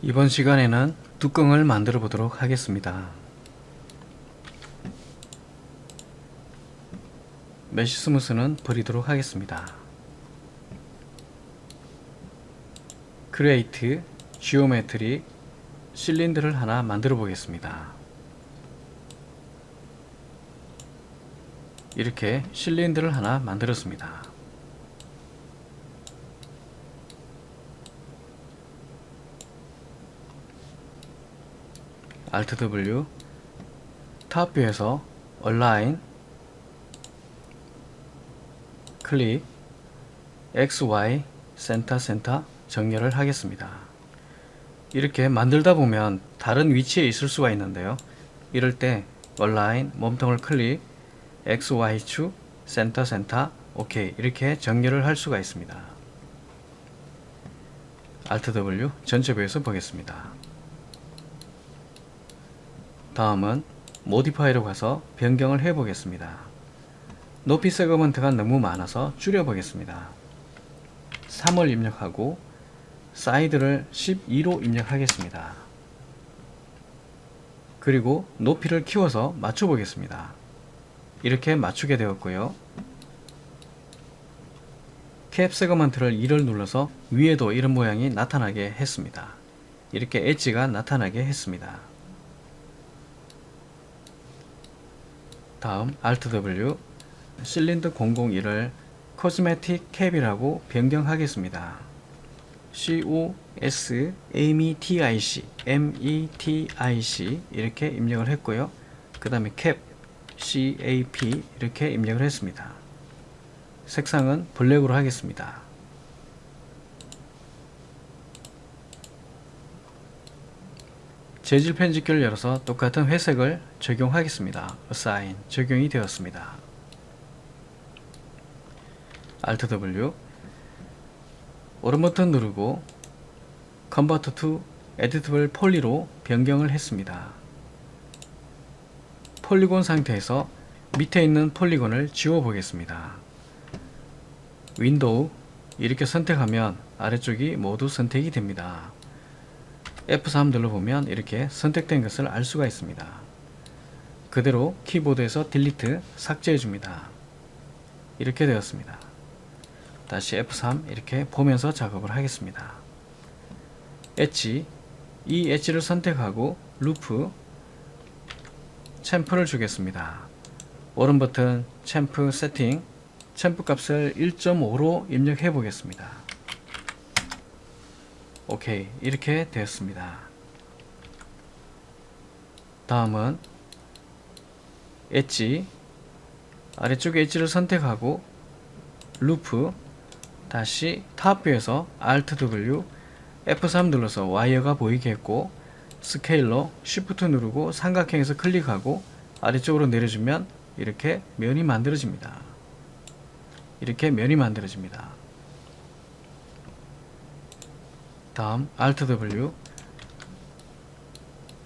이번 시간에는 뚜껑을 만들어 보도록 하겠습니다. 메쉬 스무스는 버리도록 하겠습니다. 크리에이트, 지오메트리, 실린더를 하나 만들어 보겠습니다. 이렇게 실린더를 하나 만들었습니다. Alt W, 탑뷰에서 Align, 클릭, XY, 센터 정렬을 하겠습니다. 이렇게 만들다 보면 다른 위치에 있을 수가 있는데요. 이럴 때 Align, 몸통을 클릭, XY축, 센터, OK 이렇게 정렬을 할 수가 있습니다. Alt W 전체 뷰에서 보겠습니다. 다음은 모디파이로 가서 변경을 해 보겠습니다. 높이 세그먼트가 너무 많아서 줄여 보겠습니다. 3을 입력하고 사이드를 12로 입력하겠습니다. 그리고 높이를 키워서 맞춰 보겠습니다. 이렇게 맞추게 되었고요. 캡 세그먼트를 2를 눌러서 위에도 이런 모양이 나타나게 했습니다. 이렇게 엣지가 나타나게 했습니다. 다음 Alt W 실린더 001을 코스메틱 캡이라고 변경하겠습니다. COSMETIC 이렇게 입력을 했고요. 그 다음에 캡 CAP 이렇게 입력을 했습니다. 색상은 블랙으로 하겠습니다. 재질 편집기를 열어서 똑같은 회색을 적용하겠습니다. Assign 적용이 되었습니다. Alt W 오른 버튼 누르고 Convert to Editable Poly로 변경을 했습니다. 폴리곤 상태에서 밑에 있는 폴리곤을 지워 보겠습니다. 윈도우 이렇게 선택하면 아래쪽이 모두 선택이 됩니다. F3 눌러보면 이렇게 선택된 것을 알 수가 있습니다. 그대로 키보드에서 딜리트 삭제해 줍니다. 이렇게 되었습니다. 다시 F3 이렇게 보면서 작업을 하겠습니다. 엣지, 이 엣지를 선택하고 루프, 챔프를 주겠습니다. 오른 버튼 챔프 세팅, 챔프 값을 1.5로 입력해 보겠습니다. OK 이렇게 되었습니다. 다음은 엣지, 아래쪽 엣지를 선택하고 루프, 다시 탑뷰에서 Alt W, F3 눌러서 와이어가 보이게 했고 스케일러 Shift 누르고 삼각형에서 클릭하고 아래쪽으로 내려주면 이렇게 면이 만들어집니다. 이렇게 면이 만들어집니다. 다음 Alt W,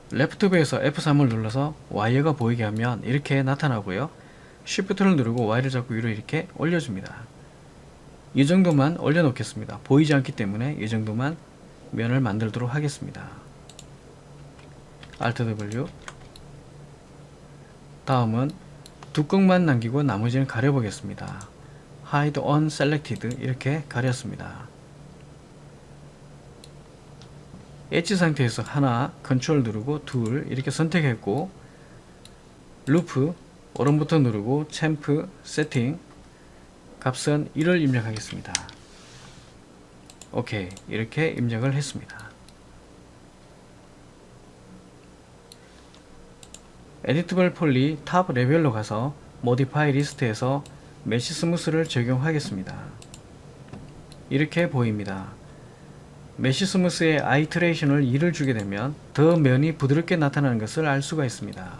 레프트 뷰에서 F3을 눌러서 와이어가 보이게 하면 이렇게 나타나고요. Shift를 누르고 Y를 잡고 위로 이렇게 올려줍니다. 이 정도만 올려놓겠습니다. 보이지 않기 때문에 이 정도만 면을 만들도록 하겠습니다. Alt W, 다음은 뚜껑만 남기고 나머지는 가려보겠습니다. Hide Unselected 이렇게 가렸습니다. 엣지 상태에서 하나, 컨트롤 누르고 둘 이렇게 선택했고 루프, 오른 버튼 누르고 챔프 세팅, 값은 1을 입력하겠습니다. OK 이렇게 입력을 했습니다. 에디터블 폴리 탑 레벨로 가서 모디파이 리스트에서 메쉬 스무스를 적용하겠습니다. 이렇게 보입니다. 메쉬 스무스의 아이트레이션을 2를 주게 되면 더 면이 부드럽게 나타나는 것을 알 수가 있습니다.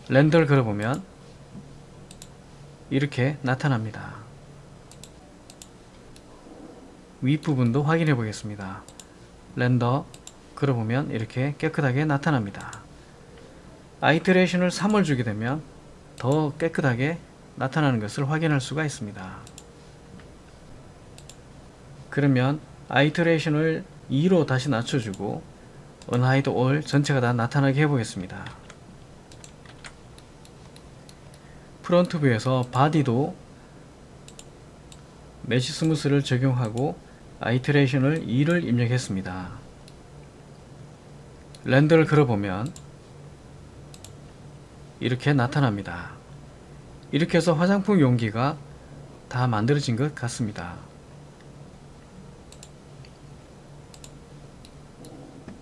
렌더를 걸어보면 이렇게 나타납니다. 윗부분도 확인해 보겠습니다. 렌더 걸어보면 이렇게 깨끗하게 나타납니다. 아이트레이션을 3을 주게 되면 더 깨끗하게 나타나는 것을 확인할 수가 있습니다. 그러면 아이터레이션을 2로 다시 낮춰주고 Unhide All 전체가 다 나타나게 해보겠습니다. 프론트 뷰에서 바디도 메쉬 스무스를 적용하고 아이트레이션을 2를 입력했습니다. 렌더를 걸어보면 이렇게 나타납니다. 이렇게 해서 화장품 용기가 다 만들어진 것 같습니다.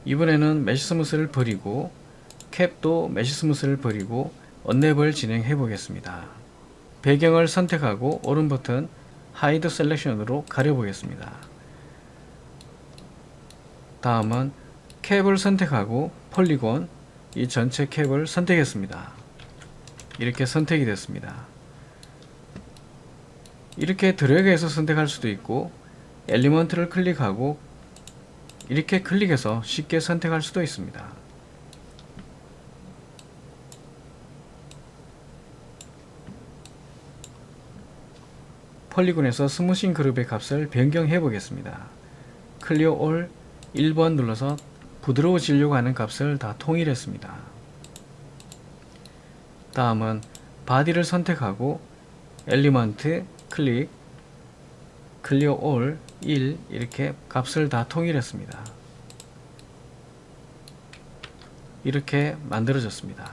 이번에는 메쉬 스무스를 버리고 캡도 메쉬 스무스를 버리고 언랩을 진행해 보겠습니다. 배경을 선택하고 오른 버튼 하이드 셀렉션으로 가려 보겠습니다. 다음은 캡을 선택하고 폴리곤 이 전체 캡을 선택했습니다. 이렇게 선택이 됐습니다. 이렇게 드래그해서 선택할 수도 있고 엘리먼트를 클릭하고 이렇게 클릭해서 쉽게 선택할 수도 있습니다. 폴리곤에서 스무싱 그룹의 값을 변경해 보겠습니다. 클리어 올 1번 눌러서 부드러워지려고 하는 값을 다 통일했습니다. 다음은 바디를 선택하고 엘리먼트 클릭 클리어 올 1 이렇게 값을 다 통일했습니다. 이렇게 만들어졌습니다.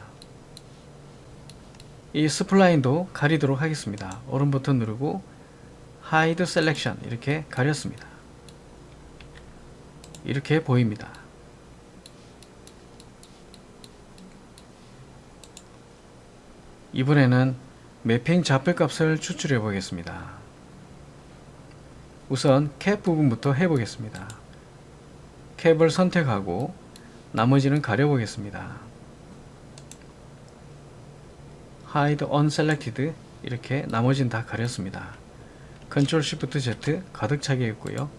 이 스플라인도 가리도록 하겠습니다. 오른 버튼 누르고 하이드 셀렉션 이렇게 가렸습니다. 이렇게 보입니다. 이번에는 매핑 좌표값을 추출해 보겠습니다. 우선 캡 부분부터 해보겠습니다. 캡을 선택하고 나머지는 가려보겠습니다. Hide Unselected 이렇게 나머지는 다 가렸습니다. Ctrl Shift Z 가득 차게 했고요.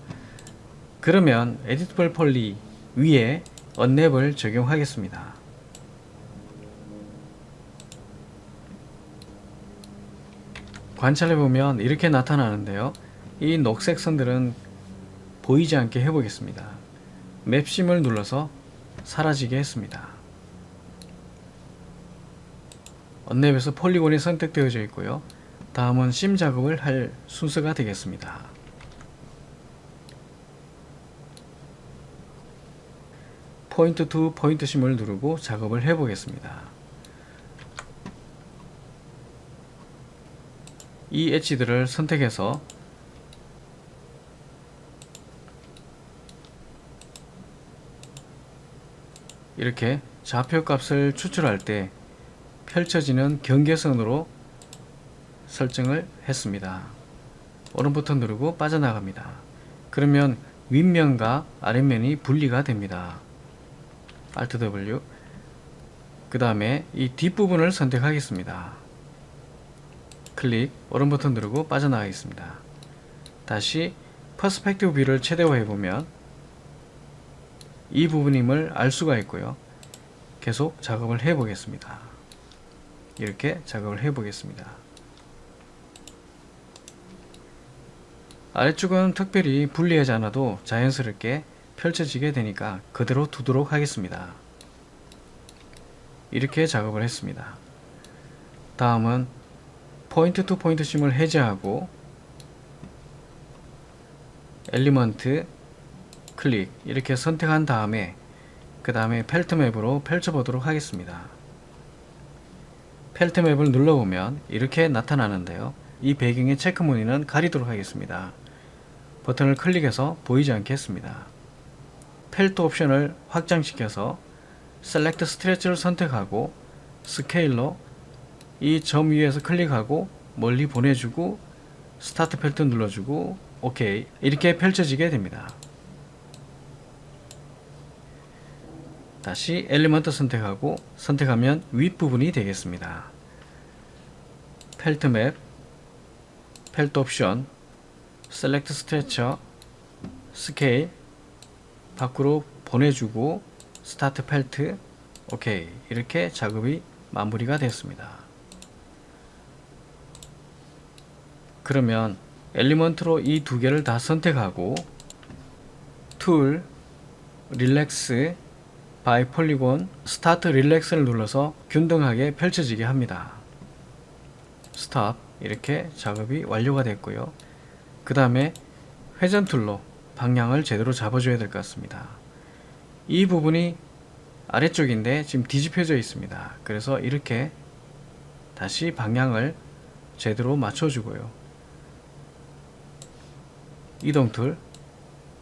그러면 Editable Poly 위에 언랩을 적용하겠습니다. 관찰해보면 이렇게 나타나는데요. 이 녹색 선들은 보이지 않게 해보겠습니다. 맵심을 눌러서 사라지게 했습니다. 언랩에서 폴리곤이 선택되어져 있고요. 다음은 심 작업을 할 순서가 되겠습니다. 포인트 투 포인트 심을 누르고 작업을 해보겠습니다. 이 엣지들을 선택해서 이렇게 좌표값을 추출할 때 펼쳐지는 경계선으로 설정을 했습니다. 오른 버튼 누르고 빠져나갑니다. 그러면 윗면과 아랫면이 분리가 됩니다. Alt W 그 다음에 이 뒷부분을 선택하겠습니다. 클릭 오른 버튼 누르고 빠져나가겠습니다. 다시 퍼스펙티브 뷰를 최대화해 보면 이 부분임을 알 수가 있고요. 계속 작업을 해 보겠습니다. 이렇게 작업을 해 보겠습니다. 아래쪽은 특별히 분리하지 않아도 자연스럽게 펼쳐지게 되니까 그대로 두도록 하겠습니다. 이렇게 작업을 했습니다. 다음은 포인트 투 포인트 심을 해제하고 엘리먼트 클릭 이렇게 선택한 다음에 그 다음에 펠트 맵으로 펼쳐 보도록 하겠습니다. 펠트 맵을 눌러보면 이렇게 나타나는데요. 이 배경의 체크 무늬는 가리도록 하겠습니다. 버튼을 클릭해서 보이지 않게 했습니다. 펠트 옵션을 확장시켜서 셀렉트 스트레치를 선택하고 스케일러 이 점 위에서 클릭하고 멀리 보내주고 스타트 펠트 눌러주고 오케이 이렇게 펼쳐지게 됩니다. 다시 엘리먼트 선택하고 선택하면 윗부분이 되겠습니다. 펠트 맵, 펠트 옵션, 셀렉트 스트레처, 스케일 밖으로 보내주고 스타트 펠트 오케이 이렇게 작업이 마무리가 됐습니다. 그러면 엘리먼트로 이 두 개를 다 선택하고 툴 릴렉스 바이 폴리곤 스타트 릴렉스를 눌러서 균등하게 펼쳐지게 합니다. 스탑. 이렇게 작업이 완료가 됐고요. 그 다음에 회전 툴로 방향을 제대로 잡아줘야 될 것 같습니다. 이 부분이 아래쪽인데 지금 뒤집혀져 있습니다. 그래서 이렇게 다시 방향을 제대로 맞춰주고요. 이동 툴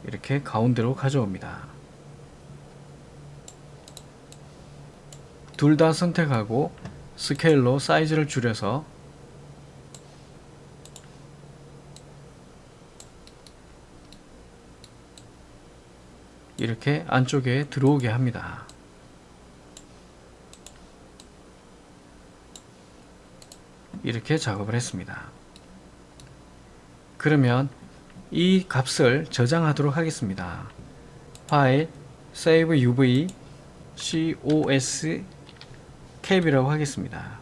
이렇게 가운데로 가져옵니다. 둘 다 선택하고 스케일로 사이즈를 줄여서 이렇게 안쪽에 들어오게 합니다. 이렇게 작업을 했습니다. 그러면 이 값을 저장하도록 하겠습니다. 파일 save uv cos cap이라고 하겠습니다.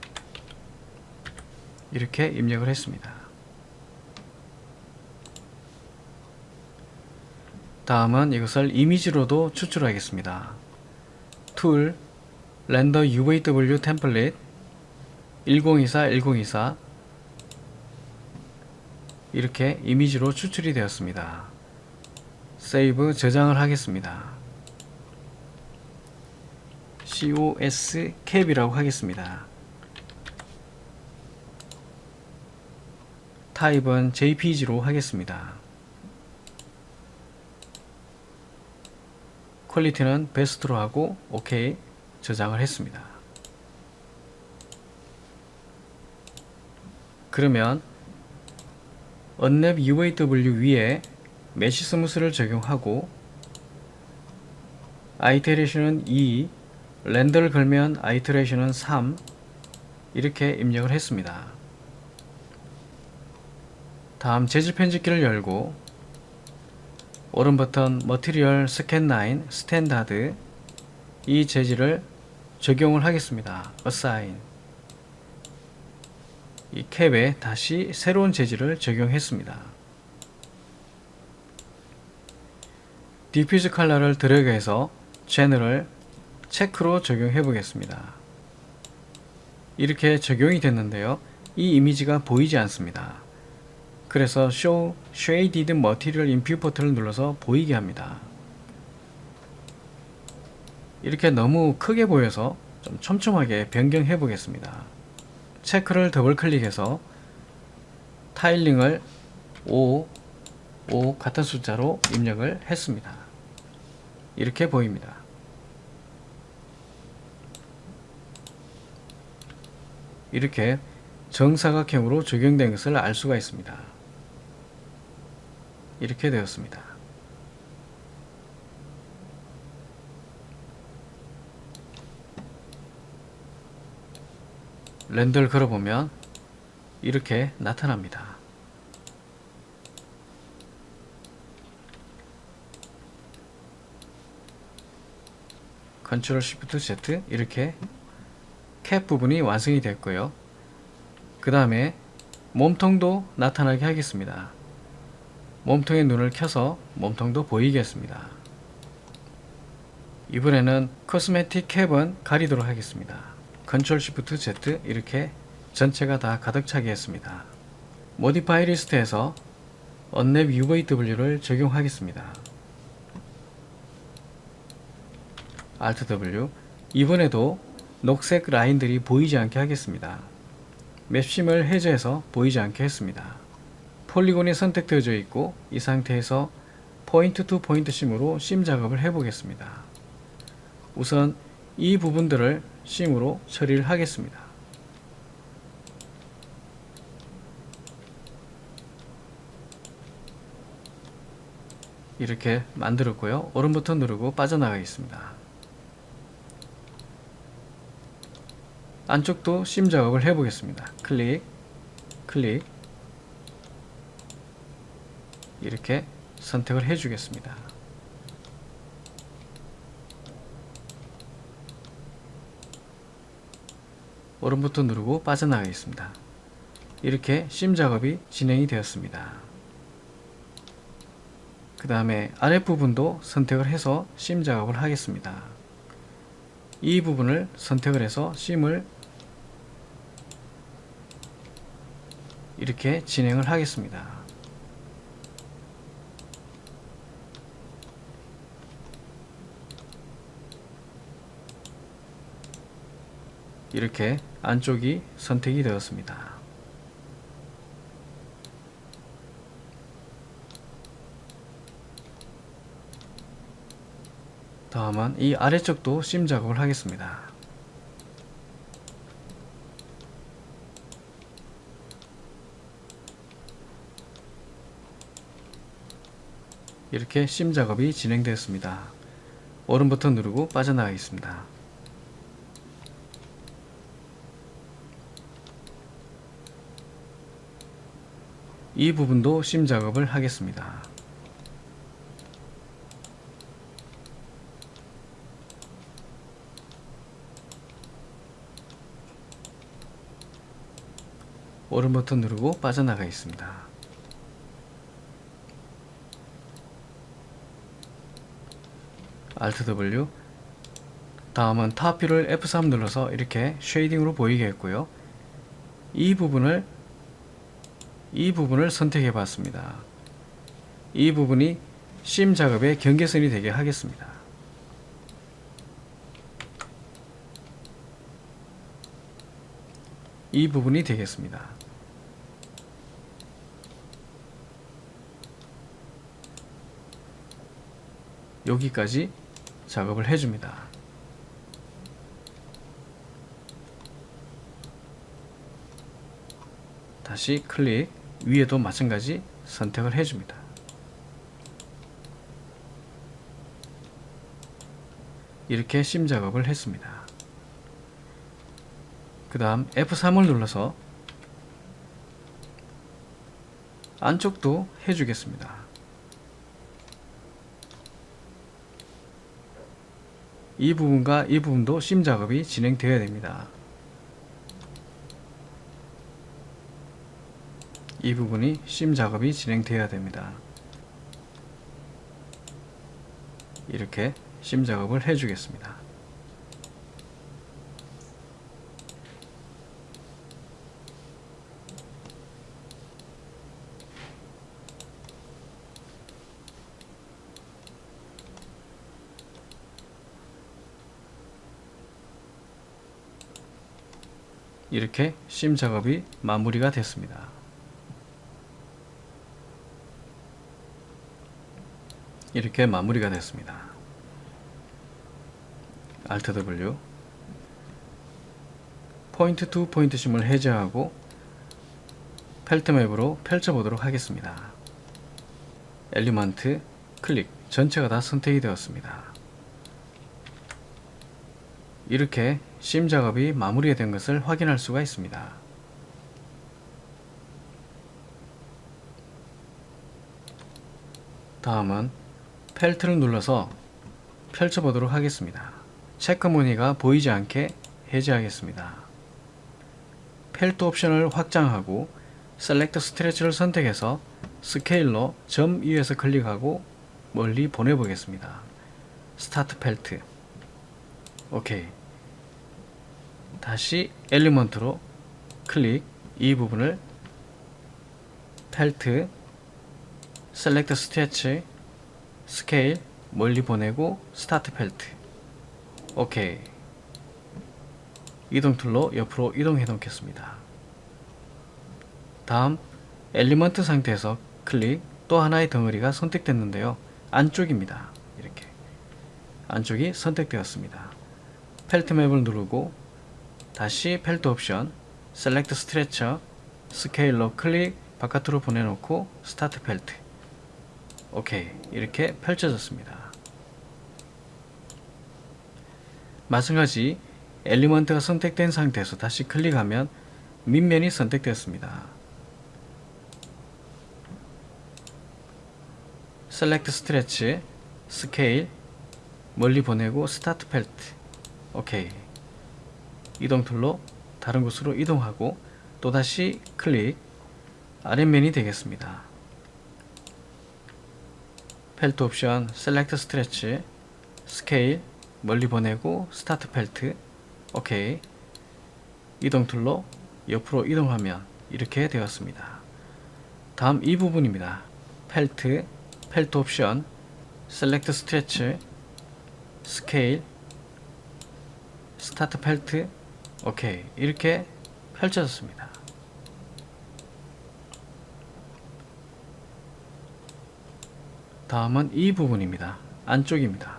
이렇게 입력을 했습니다. 다음은 이것을 이미지로도 추출하겠습니다. 툴 렌더 UVW 템플릿 1024 이렇게 이미지로 추출이 되었습니다. 세이브 저장을 하겠습니다. COS cap이라고 하겠습니다. 타입은 JPG로 하겠습니다. 퀄리티는 베스트로 하고 OK 저장을 했습니다. 그러면 언랩 UAW 위에 메쉬 스무스를 적용하고 아이테레이션은 2, 렌더를 걸면 아이테레이션은 3 이렇게 입력을 했습니다. 다음 재질 편집기를 열고 오른 버튼 머티리얼 스캔 라인 스탠다드 이 재질을 적용을 하겠습니다. assign 이 캡에 다시 새로운 재질을 적용했습니다. 디퓨즈 컬러를 드래그해서 채널을 체크로 적용해 보겠습니다. 이렇게 적용이 됐는데요. 이 이미지가 보이지 않습니다. 그래서 Show Shaded Material in Viewport를 눌러서 보이게 합니다. 이렇게 너무 크게 보여서 좀 촘촘하게 변경해 보겠습니다. 체크를 더블 클릭해서 타일링을 5 같은 숫자로 입력을 했습니다. 이렇게 보입니다. 이렇게 정사각형으로 적용된 것을 알 수가 있습니다. 이렇게 되었습니다. 렌더를 걸어보면 이렇게 나타납니다. 컨트롤 쉬프트 Z 이렇게 캡 부분이 완성이 됐고요. 그 다음에 몸통도 나타나게 하겠습니다. 몸통에 눈을 켜서 몸통도 보이게 했습니다. 이번에는 코스메틱 캡은 가리도록 하겠습니다. 컨트롤 쉬프트 Z 이렇게 전체가 다 가득 차게 했습니다. 모디파이 리스트에서 언랩 UVW를 적용하겠습니다. Alt W 이번에도 녹색 라인들이 보이지 않게 하겠습니다. 맵심을 해제해서 보이지 않게 했습니다. 폴리곤이 선택되어져 있고 이 상태에서 포인트 투 포인트 심으로 심 작업을 해보겠습니다. 우선 이 부분들을 심으로 처리를 하겠습니다. 이렇게 만들었고요. 오른 버튼 누르고 빠져나가겠습니다. 안쪽도 심 작업을 해보겠습니다. 클릭, 클릭 이렇게 선택을 해주겠습니다. 오른 버튼 누르고 빠져나가겠습니다. 이렇게 심 작업이 진행이 되었습니다. 그 다음에 아랫부분도 선택을 해서 심 작업을 하겠습니다. 이 부분을 선택을 해서 심을 이렇게 진행을 하겠습니다. 이렇게 안쪽이 선택이 되었습니다. 다음은 이 아래쪽도 심 작업을 하겠습니다. 이렇게 심 작업이 진행되었습니다. 오른 버튼 누르고 빠져나가겠습니다. 이 부분도 심 작업을 하겠습니다. 오른 버튼 누르고 빠져나가겠습니다. Alt W. 다음은 탑 뷰를 F3 눌러서 이렇게 쉐이딩으로 보이게 했고요. 이 부분을 선택해 봤습니다. 이 부분이 심 작업의 경계선이 되게 하겠습니다. 이 부분이 되겠습니다. 여기까지 작업을 해줍니다. 다시 클릭, 위에도 마찬가지 선택을 해줍니다. 이렇게 심 작업을 했습니다. 그 다음 F3을 눌러서 안쪽도 해주겠습니다. 이 부분과 이 부분도 심 작업이 진행되어야 됩니다. 이 부분이 심 작업이 진행되어야 됩니다. 이렇게 심 작업을 해주겠습니다. 이렇게 심 작업이 마무리가 됐습니다. 이렇게 마무리가 됐습니다. Alt W. 포인트 투 포인트 심을 해제하고 펠트 맵으로 펼쳐보도록 하겠습니다. 엘리먼트 클릭, 전체가 다 선택이 되었습니다. 이렇게 심 작업이 마무리된 것을 확인할 수가 있습니다. 다음은 펠트를 눌러서 펼쳐보도록 하겠습니다. 체크 무늬가 보이지 않게 해제하겠습니다. 펠트 옵션을 확장하고 셀렉트 스트레치를 선택해서 스케일러 점 위에서 클릭하고 멀리 보내보겠습니다. 스타트 펠트. 오케이. 다시 엘리먼트로 클릭, 이 부분을 펠트, 셀렉트 스트레치, 스케일, 멀리 보내고 스타트 펠트. 오케이. 이동 툴로 옆으로 이동해 놓겠습니다. 다음 엘리먼트 상태에서 클릭, 또 하나의 덩어리가 선택됐는데요. 안쪽입니다. 이렇게 안쪽이 선택되었습니다. 펠트 맵을 누르고 다시 펠트 옵션, 셀렉트 스트레처, 스케일러 클릭, 바깥으로 보내놓고 스타트 펠트. 오케이. 이렇게 펼쳐졌습니다. 마찬가지 엘리먼트가 선택된 상태에서 다시 클릭하면 밑면이 선택되었습니다. 셀렉트 스트레치, 스케일, 멀리 보내고 스타트 펠트. 오케이. 이동 툴로 다른 곳으로 이동하고 또다시 클릭, 아랫면이 되겠습니다. 펠트 옵션, 셀렉트 스트레치, 스케일, 멀리 보내고 스타트 펠트, 오케이. 이동 툴로 옆으로 이동하면 이렇게 되었습니다. 다음 이 부분입니다. 펠트, 펠트 옵션, 셀렉트 스트레치, 스케일, 스타트 펠트, 오케이. 이렇게 펼쳐졌습니다. 다음은 이 부분입니다. 안쪽입니다.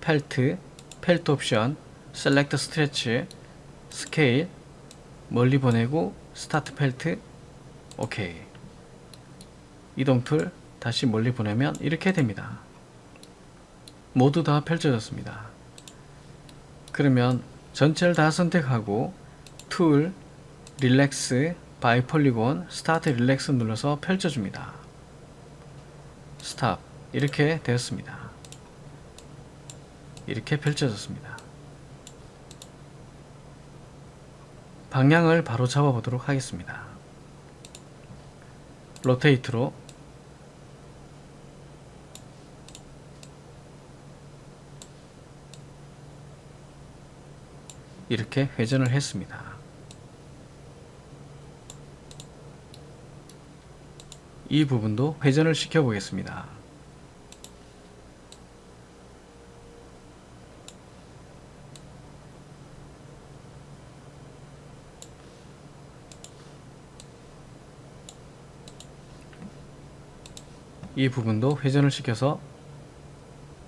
펠트, 펠트 옵션, 셀렉트 스트레치, 스케일, 멀리 보내고 스타트 펠트, 오케이. 이동 툴 다시 멀리 보내면 이렇게 됩니다. 모두 다 펼쳐졌습니다. 그러면 전체를 다 선택하고 툴, 릴렉스, 바이 폴리곤, 스타트 릴렉스 눌러서 펼쳐줍니다. 스탑. 이렇게 되었습니다. 이렇게 펼쳐졌습니다. 방향을 바로 잡아 보도록 하겠습니다. 로테이트로 이렇게 회전을 했습니다. 이 부분도 회전을 시켜 보겠습니다. 이 부분도 회전을 시켜서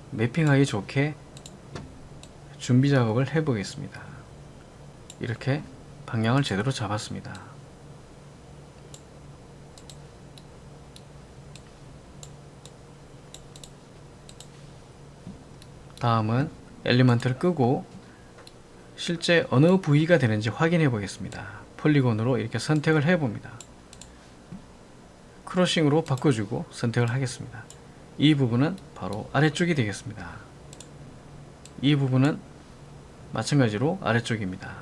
매핑하기 좋게 준비 작업을 해 보겠습니다. 이렇게 방향을 제대로 잡았습니다. 다음은 엘리먼트를 끄고 실제 어느 부위가 되는지 확인해 보겠습니다. 폴리곤으로 이렇게 선택을 해 봅니다. 크로싱으로 바꿔주고 선택을 하겠습니다. 이 부분은 바로 아래쪽이 되겠습니다. 이 부분은 마찬가지로 아래쪽입니다.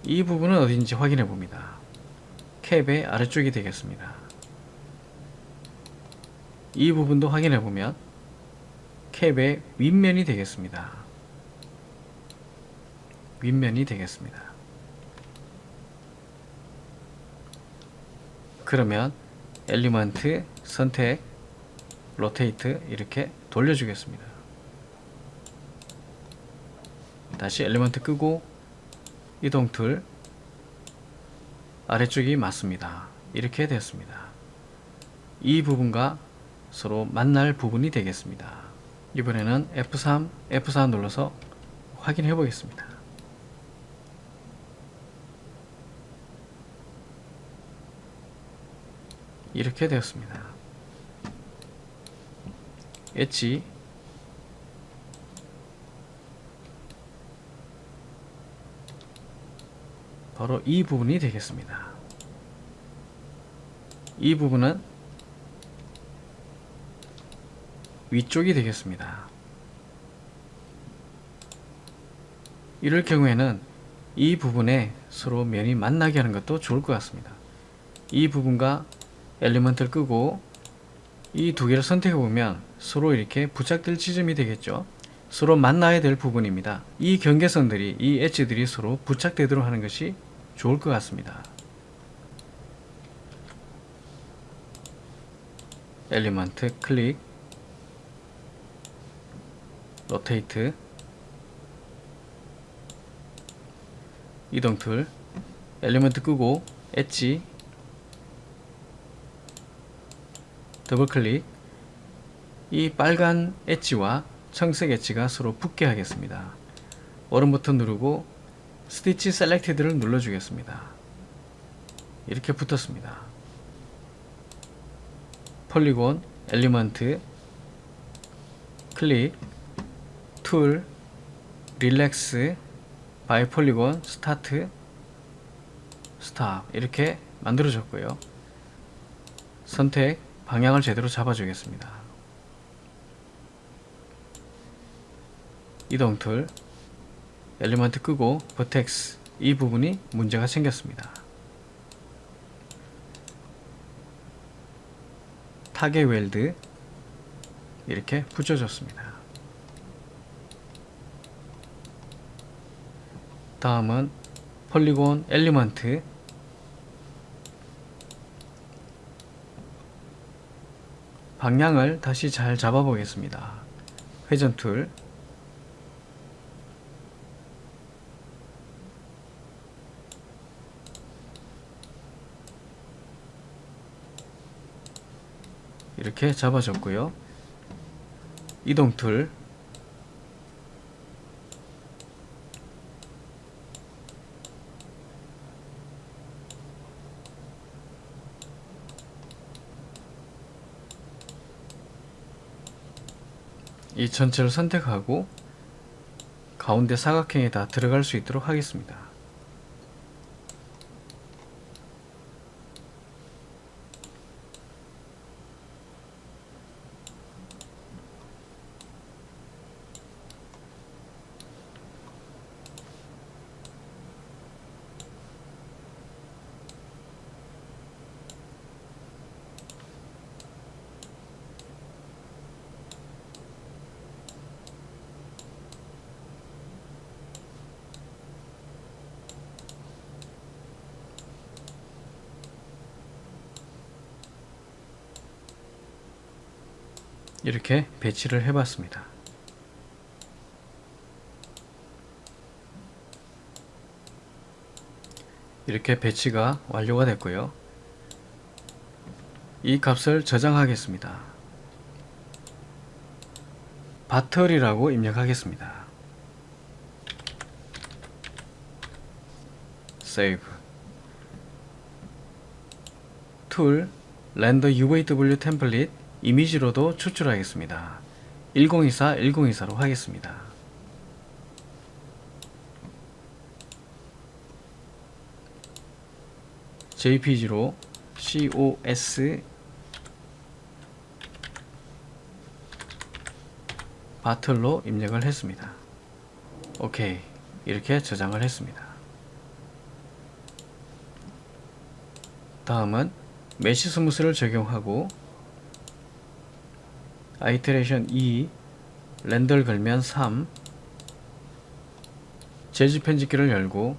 이 부분은 어딘지 확인해 봅니다. 캡의 아래쪽이 되겠습니다. 이 부분도 확인해 보면 캡의 윗면이 되겠습니다. 윗면이 되겠습니다. 그러면 엘리먼트 선택, 로테이트 이렇게 돌려주겠습니다. 다시 엘리먼트 끄고 이동 툴 아래쪽이 맞습니다. 이렇게 되었습니다. 이 부분과 서로 만날 부분이 되겠습니다. 이번에는 F3, F4 눌러서 확인해 보겠습니다. 이렇게 되었습니다. 엣지 바로 이 부분이 되겠습니다. 이 부분은 위쪽이 되겠습니다. 이럴 경우에는 이 부분에 서로 면이 만나게 하는 것도 좋을 것 같습니다. 이 부분과 엘리먼트를 끄고 이 두 개를 선택해 보면 서로 이렇게 부착될 지점이 되겠죠. 서로 만나야 될 부분입니다. 이 경계선들이, 이 엣지들이 서로 부착되도록 하는 것이 좋을 것 같습니다. 엘리먼트 클릭, 로테이트, 이동 툴, 엘리먼트 끄고 엣지, 더블 클릭. 이 빨간 엣지와 청색 엣지가 서로 붙게 하겠습니다. 오른 버튼 누르고 스티치 셀렉티드를 눌러주겠습니다. 이렇게 붙었습니다. 폴리곤, 엘리먼트, 클릭, 툴, 릴렉스, 바이 폴리곤, 스타트, 스탑 이렇게 만들어졌고요. 선택, 방향을 제대로 잡아주겠습니다. 이동 툴, 엘리먼트 끄고 버텍스, 이 부분이 문제가 생겼습니다. 타겟 웰드 이렇게 붙여줬습니다. 다음은 폴리곤 엘리먼트 방향을 다시 잘 잡아 보겠습니다. 회전 툴 이렇게 잡아줬고요. 이동 툴 이 전체를 선택하고 가운데 사각형에 다 들어갈 수 있도록 하겠습니다. 이렇게 배치를 해봤습니다. 이렇게 배치가 완료가 됐고요. 이 값을 저장하겠습니다. 바틀이라고 입력하겠습니다. 세이브 툴 렌더 UVW 템플릿 이미지로도 추출하겠습니다. 1024 1024로 하겠습니다. JPG로 COS 바틀로 입력을 했습니다. 오케이. 이렇게 저장을 했습니다. 다음은 메쉬 스무스를 적용하고 아이테레이션 2 렌더를 걸면 3 재질 편집기를 열고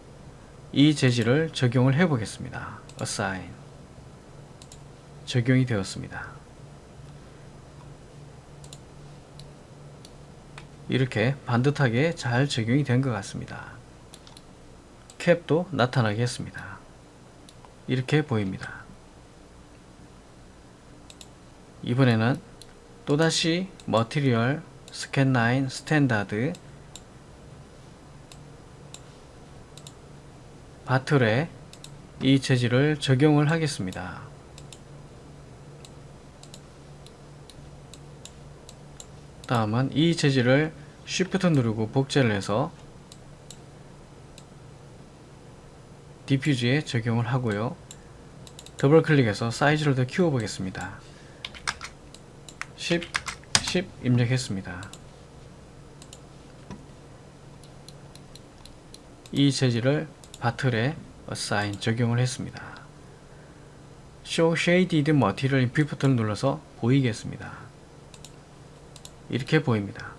이 재질을 적용을 해 보겠습니다. Assign 적용이 되었습니다. 이렇게 반듯하게 잘 적용이 된 것 같습니다. 캡도 나타나게 했습니다. 이렇게 보입니다. 이번에는 또다시 머티리얼 스캔9 스탠다드 바틀에 이 재질을 적용을 하겠습니다. 다음은 이 재질을 Shift 누르고 복제를 해서 디퓨즈에 적용을 하고요. 더블 클릭해서 사이즈를 더 키워 보겠습니다. 10 입력했습니다. 이 재질을 바틀에 Assign 적용을 했습니다. Show Shaded Material in Pivotal을 눌러서 보이게 했습니다. 이렇게 보입니다.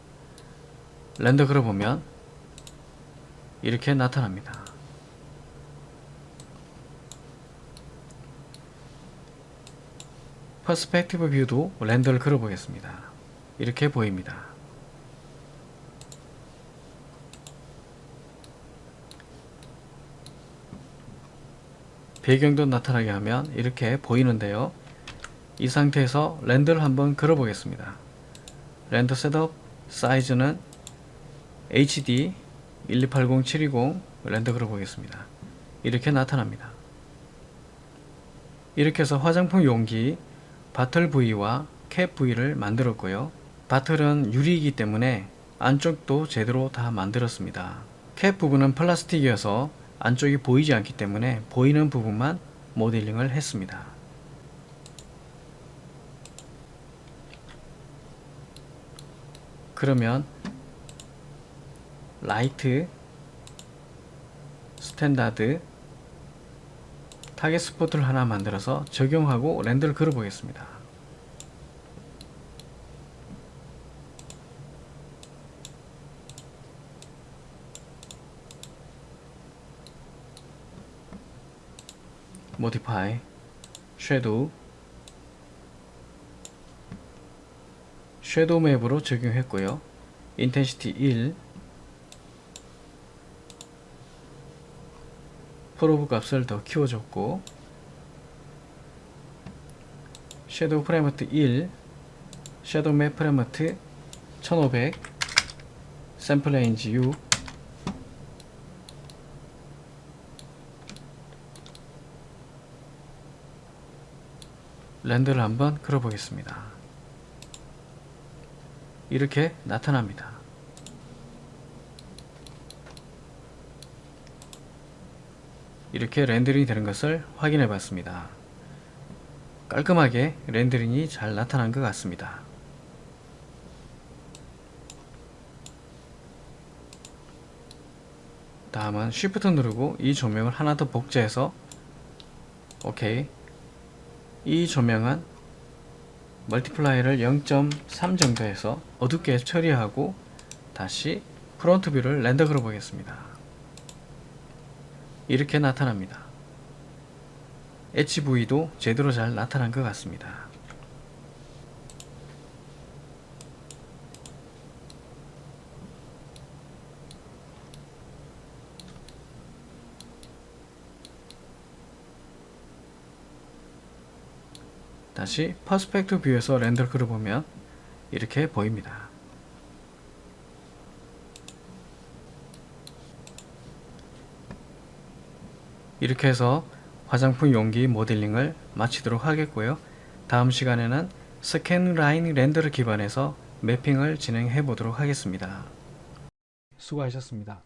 렌더 걸어보면 이렇게 나타납니다. 퍼스펙티브 뷰도 렌더를 걸어보겠습니다. 이렇게 보입니다. 배경도 나타나게 하면 이렇게 보이는데요. 이 상태에서 렌더를 한번 걸어보겠습니다. 렌더 셋업 사이즈는 HD 1280720 렌더 걸어보겠습니다. 이렇게 나타납니다. 이렇게 해서 화장품 용기 바틀 부위와 캡 부위를 만들었고요. 바틀은 유리이기 때문에 안쪽도 제대로 다 만들었습니다. 캡 부분은 플라스틱이어서 안쪽이 보이지 않기 때문에 보이는 부분만 모델링을 했습니다. 그러면 라이트 스탠다드 타겟 스포트를 하나 만들어서 적용하고 렌더를 걸어 보겠습니다. modify, shadow, 섀도우 맵으로 적용했고요. 인텐시티 1, 프로브 값을 더 키워줬고, 섀도우 프레임트 1, 섀도우 맵 프레임트 1500, 샘플 레인지 6, 렌더를 한번 그려보겠습니다. 이렇게 나타납니다. 이렇게 렌더링이 되는 것을 확인해 봤습니다. 깔끔하게 렌더링이 잘 나타난 것 같습니다. 다음은 Shift 누르고 이 조명을 하나 더 복제해서 OK. 이 조명은 멀티플라이를 0.3 정도 해서 어둡게 처리하고 다시 프론트 뷰를 렌더 그려 보겠습니다. 이렇게 나타납니다. HV도 제대로 잘 나타난 것 같습니다. 다시 퍼스펙트 뷰에서 렌더 그려보면 이렇게 보입니다. 이렇게 해서 화장품 용기 모델링을 마치도록 하겠고요. 다음 시간에는 스캔 라인 렌더를 기반해서 매핑을 진행해 보도록 하겠습니다. 수고하셨습니다.